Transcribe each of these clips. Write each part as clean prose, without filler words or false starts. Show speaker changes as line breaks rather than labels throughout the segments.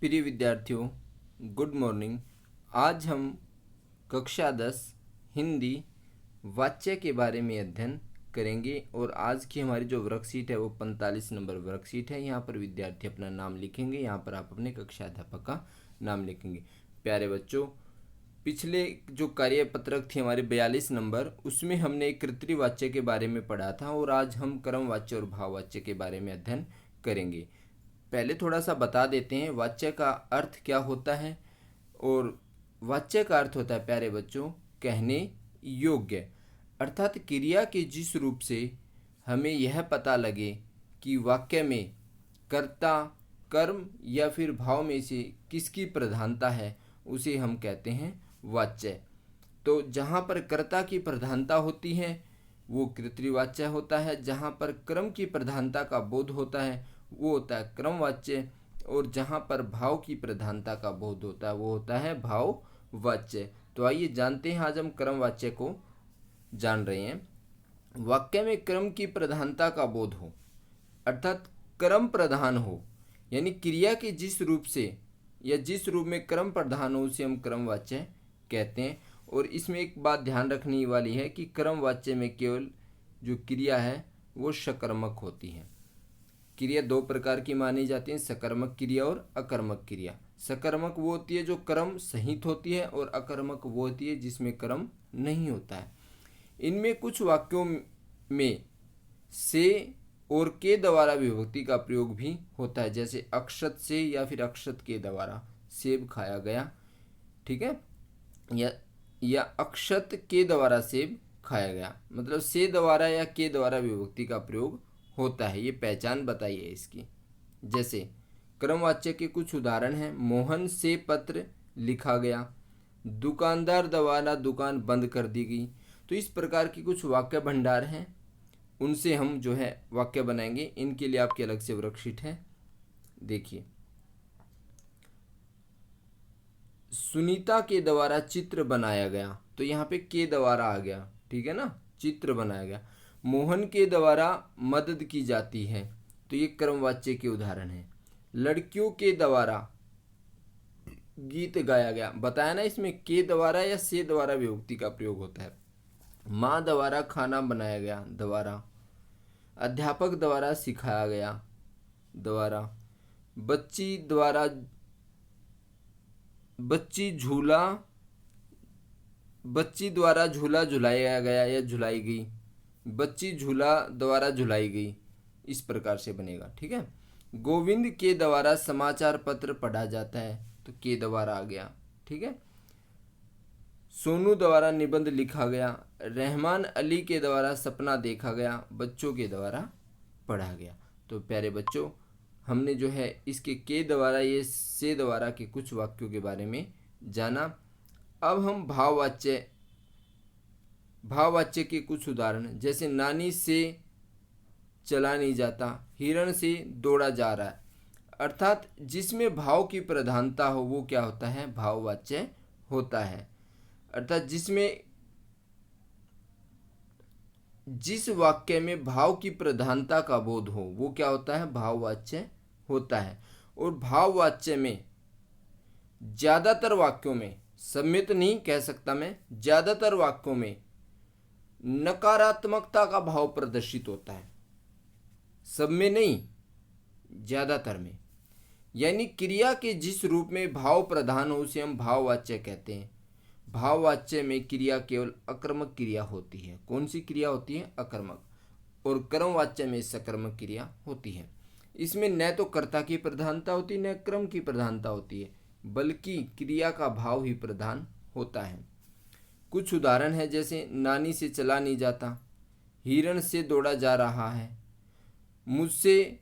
प्रिय विद्यार्थियों, good morning. आज हम कक्षा 10 हिंदी वाच्य के बारे में अध्ययन करेंगे और आज की हमारी जो वर्कशीट है वो 45 नंबर वर्कशीट है। यहाँ पर विद्यार्थी अपना नाम लिखेंगे, यहाँ पर आप अपने कक्षा अध्यापक का नाम लिखेंगे। प्यारे बच्चों, पिछले जो कार्यपत्रक थी हमारे 42 नंबर, उसमें हमने एक कृत्रिम वाच्य के बारे में पढ़ा था और आज हम क्रम वाच्य और भाववाच्य के बारे में अध्ययन करेंगे। पहले थोड़ा सा बता देते हैं वाच्य का अर्थ क्या होता है। और वाच्य का अर्थ होता है प्यारे बच्चों कहने योग्य, अर्थात क्रिया के जिस रूप से हमें यह पता लगे कि वाक्य में कर्ता, कर्म या फिर भाव में से किसकी प्रधानता है, उसे हम कहते हैं वाच्य। तो जहाँ पर कर्ता की प्रधानता होती है वो कृत्रिवाच्य होता है, जहाँ पर क्रम की प्रधानता का बोध होता है वो होता है क्रमवाच्य, और जहाँ पर भाव की प्रधानता का बोध होता है वो होता है भाववाच्य। तो आइए जानते हैं, आज हम क्रमवाच्य को जान रहे हैं। वाक्य में क्रम की प्रधानता का बोध हो, अर्थात क्रम प्रधान हो, यानी क्रिया के जिस रूप से या जिस रूप में क्रम प्रधान हो उसे हम क्रमवाच्य कहते हैं। और इसमें एक बात ध्यान रखने वाली है कि क्रमवाच्य में केवल जो क्रिया है वो सकर्मक होती है। क्रिया दो प्रकार की मानी जाती है, सकर्मक क्रिया और अकर्मक क्रिया। सकर्मक वो होती है जो कर्म सहित होती है और अकर्मक वो होती है जिसमें कर्म नहीं होता है। इनमें कुछ वाक्यों में से और के द्वारा विभक्ति का प्रयोग भी होता है, जैसे अक्षत से या फिर अक्षत के द्वारा सेब खाया गया, ठीक है, या अक्षत के द्वारा सेब खाया गया, मतलब से द्वारा या के द्वारा विभक्ति का प्रयोग होता है। ये पहचान बताइए इसकी। जैसे क्रमवाच्य के कुछ उदाहरण हैं, मोहन से पत्र लिखा गया, दुकानदार द्वारा दुकान बंद कर दी गई। तो इस प्रकार की कुछ वाक्य भंडार हैं, उनसे हम जो है वाक्य बनाएंगे। इनके लिए आपकी अलग से वर्कशीट है, देखिए। सुनीता के द्वारा चित्र बनाया गया, तो यहाँ पे के द्वारा आ गया, ठीक है ना, चित्र बनाया गया। मोहन के द्वारा मदद की जाती है, तो ये क्रमवाच्य के उदाहरण हैं। लड़कियों के द्वारा गीत गाया गया, बताया ना, इसमें के द्वारा या से द्वारा विभक्ति का प्रयोग होता है। माँ द्वारा खाना बनाया गया, द्वारा। अध्यापक द्वारा सिखाया गया, द्वारा। बच्ची द्वारा बच्ची द्वारा झूला झुलाया गया या झुलाई गई, बच्ची झूला द्वारा झुलाई गई, इस प्रकार से बनेगा, ठीक है। गोविंद के द्वारा समाचार पत्र पढ़ा जाता है, तो के द्वारा आ गया, ठीक है। सोनू द्वारा निबंध लिखा गया, रहमान अली के द्वारा सपना देखा गया, बच्चों के द्वारा पढ़ा गया। तो प्यारे बच्चों, हमने जो है इसके के द्वारा ये से द्वारा के कुछ वाक्यों के बारे में जाना। अब हम भाववाच्य के कुछ उदाहरण, जैसे नानी से चला नहीं जाता, हिरण से दौड़ा जा रहा है, अर्थात जिसमें भाव की प्रधानता हो वो क्या होता है, भाववाच्य होता है। अर्थात जिस वाक्य में भाव की प्रधानता का बोध हो वो क्या होता है, भाववाच्य होता है। और भाववाच्य में ज्यादातर वाक्यों में, सब में तो नहीं कह सकता मैं, ज्यादातर वाक्यों में नकारात्मकता का भाव प्रदर्शित होता है, सब में नहीं, ज्यादातर में। यानी क्रिया के जिस रूप में भाव प्रधान हो उसे हम भाववाच्य कहते हैं। भाववाच्य में क्रिया केवल अकर्मक क्रिया होती है। कौन सी क्रिया होती है, अकर्मक। और क्रमवाच्य में सकर्मक क्रिया होती है। इसमें न तो कर्ता की प्रधानता होती है न क्रम की प्रधानता होती है, बल्कि क्रिया का भाव ही प्रधान होता है। कुछ उदाहरण है, जैसे नानी से चला नहीं जाता, हिरण से दौड़ा जा रहा है, मुझसे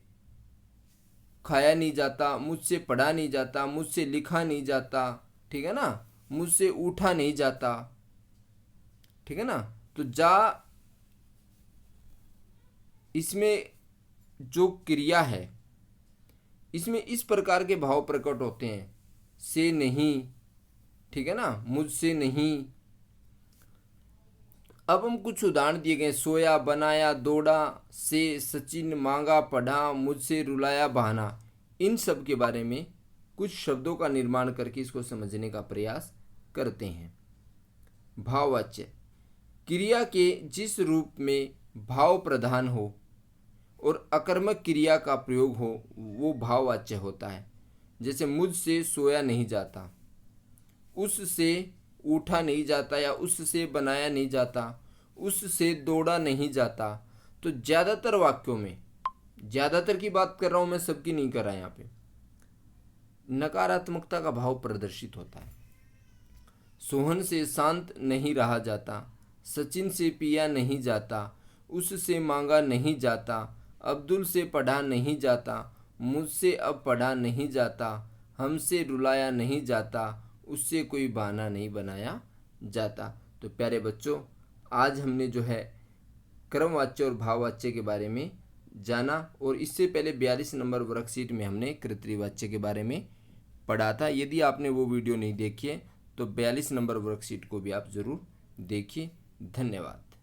खाया नहीं जाता, मुझसे पढ़ा नहीं जाता, मुझसे लिखा नहीं जाता, ठीक है ना, मुझसे उठा नहीं जाता, ठीक है ना। तो इसमें जो क्रिया है इसमें इस प्रकार के भाव प्रकट होते हैं, से नहीं, ठीक है ना, मुझसे नहीं। अब हम कुछ उदाहरण दिए गए, सोया, बनाया, दौड़ा, से, सचिन, मांगा, पढ़ा, मुझसे रुलाया, बहाना, इन सब के बारे में कुछ शब्दों का निर्माण करके इसको समझने का प्रयास करते हैं। भाववाच्य, क्रिया के जिस रूप में भाव प्रधान हो और अकर्मक क्रिया का प्रयोग हो वो भाववाच्य होता है। जैसे मुझसे सोया नहीं जाता, उससे उठा नहीं जाता या उससे बनाया नहीं जाता, उससे दौड़ा नहीं जाता। तो ज़्यादातर वाक्यों में, ज़्यादातर की बात कर रहा हूँ मैं, सबकी नहीं कर रहा यहाँ पे, नकारात्मकता का भाव प्रदर्शित होता है। सोहन से शांत नहीं रहा जाता, सचिन से पिया नहीं जाता, उससे मांगा नहीं जाता, अब्दुल से पढ़ा नहीं जाता, मुझसे अब पढ़ा नहीं जाता, हमसे रुलाया नहीं जाता, उससे कोई बहाना नहीं बनाया जाता। तो प्यारे बच्चों, आज हमने जो है क्रमवाच्य और भाववाच्य के बारे में जाना, और इससे पहले 42 नंबर वर्कशीट में हमने कृतवाच्य के बारे में पढ़ा था। यदि आपने वो वीडियो नहीं देखी है तो 42 नंबर वर्कशीट को भी आप ज़रूर देखिए। धन्यवाद।